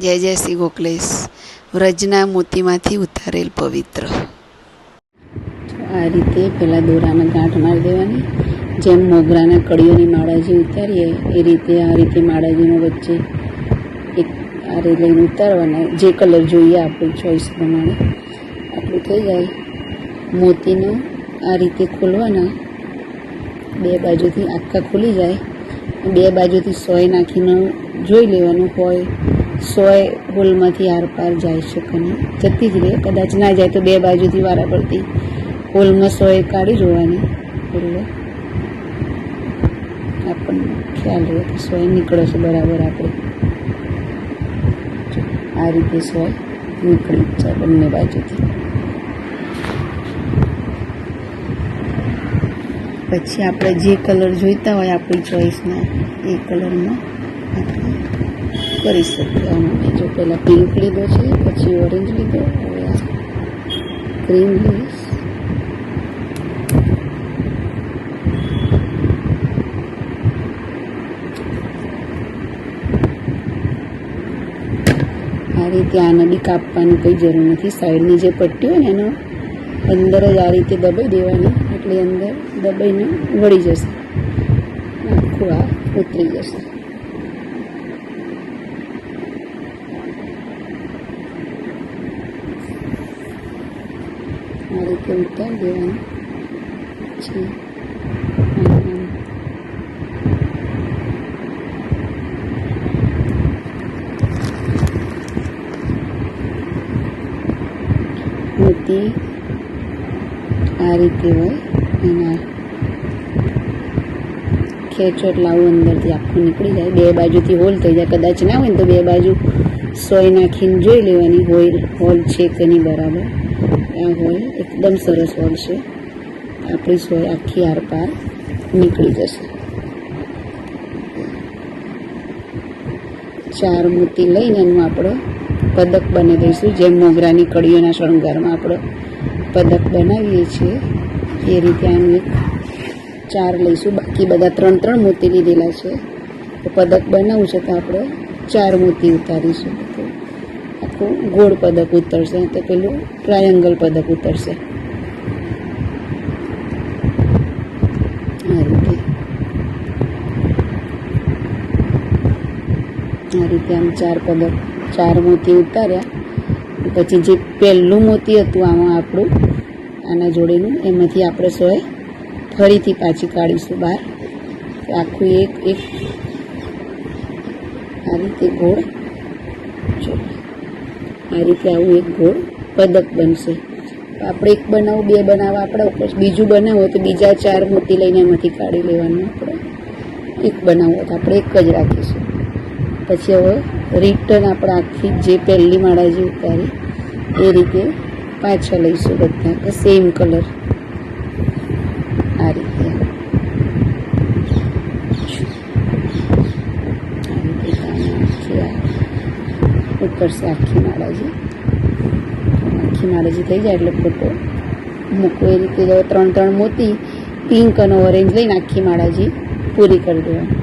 જય જય શ્રી ગોખલેશ. વ્રજના મોતીમાંથી ઉતારેલ પવિત્ર. આ રીતે પહેલાં દોરામાં ગાંઠ મારી દેવાની. જેમ મોગરાના કળીઓની માળાજી ઉતારીએ એ રીતે આ રીતે માળાજીનો વચ્ચે એક આ રીતે લઈને ઉતારવાના. જે કલર જોઈએ આપણી ચોઈસ પ્રમાણે. આટલું થઈ જાય. મોતીનો આ રીતે ખોલવાના. બે બાજુથી આખા ખુલી જાય. બે બાજુથી સોય નાખીને જોઈ લેવાનું હોય. સોય હોલમાંથી આર પાર જાય છે કે નહીં, જતી જ રહે. કદાચ ના જાય તો બે બાજુથી વારા પડતી હોલમાં સોય કાઢી જોવાની. એટલે આપણને ખ્યાલ રહે કે સોય નીકળે છે બરાબર. આપણે આ રીતે સોય નીકળી જાય બંને બાજુથી. પછી આપણે જે કલર જોઈતા હોય આપણી ચોઈસના એ કલરમાં આપણે કરી શકીએ. આમાં જો પહેલાં પિંક લીધો છે, પછી ઓરેન્જ લીધો, હવે આ ક્રીમ લઈશ. આ રીતે આને બી કાપવાની કંઈ જરૂર નથી. સાઈડની જે પટ્ટી હોય ને એનો અંદર જ આ રીતે દબાઈ દેવાની, એટલે અંદર દબાઈને વળી જશે. આખું આ ઉતરી જશે. આ રીતે ઉતારી દેવાનું છે. મોતી આ રીતે હોય અને ખેંચો એટલે આવું અંદરથી આખું નીકળી જાય. બે બાજુથી હોલ થઈ જાય. કદાચ ના હોય ને તો બે બાજુ સોય નાખીને જોઈ લેવાની હોલ છે કે નહીં બરાબર. આ હોલ એકદમ સરસ હોલ છે. આપણી સોય આખી આર પાર નીકળી જશે. 4 મોતી લઈને એનું આપણે પદક બની દઈશું. જેમ મોગરાની કળીઓના શણગારમાં આપણે પદક બનાવીએ છીએ એ રીતે આનું એક 4 લઈશું. બાકી બધા 3 મોતી લીધેલા છે. તો પદક બનાવવું છે તો આપણે 4 મોતી ઉતારીશું. તો આખું ગોળ પદક ઉતરશે. તો પેલું ટ્રાયંગલ પદક ઉતરશે. આ રીતે આમ 4 પદક 4 મોતી ઉતાર્યા. પછી જે પહેલું મોતી હતું આમાં આપણું આના જોડેનું, એમાંથી આપણે સોય ફરીથી પાછી કાઢીશું બહાર. આખું એક આ રીતે ગોળ જો આ રીતે આવું એક ગોળ પદક બનશે. આપણે એક બનાવવું, 2 બનાવવા આપણા ઉપર, બીજું બનાવવું હોય તો બીજા 4 મોતી લઈને એમાંથી કાઢી લેવાનું. આપણે એક બનાવવું હોય તો આપણે એક જ રાખીશું. પછી હવે રિટર્ન આપણે આખી જે પહેલી માળાજી ઉતારી એ રીતે પાછા લઈશું બધા સેમ કલર. આ રીતે ઉતરશે આખી માળાજી. આખી માળાજી થઈ જાય એટલે ફોટો મૂકો. એ રીતે 3 મોતી પિંક અને ઓરેન્જ લઈને આખી માળાજી પૂરી કરી દેવાની.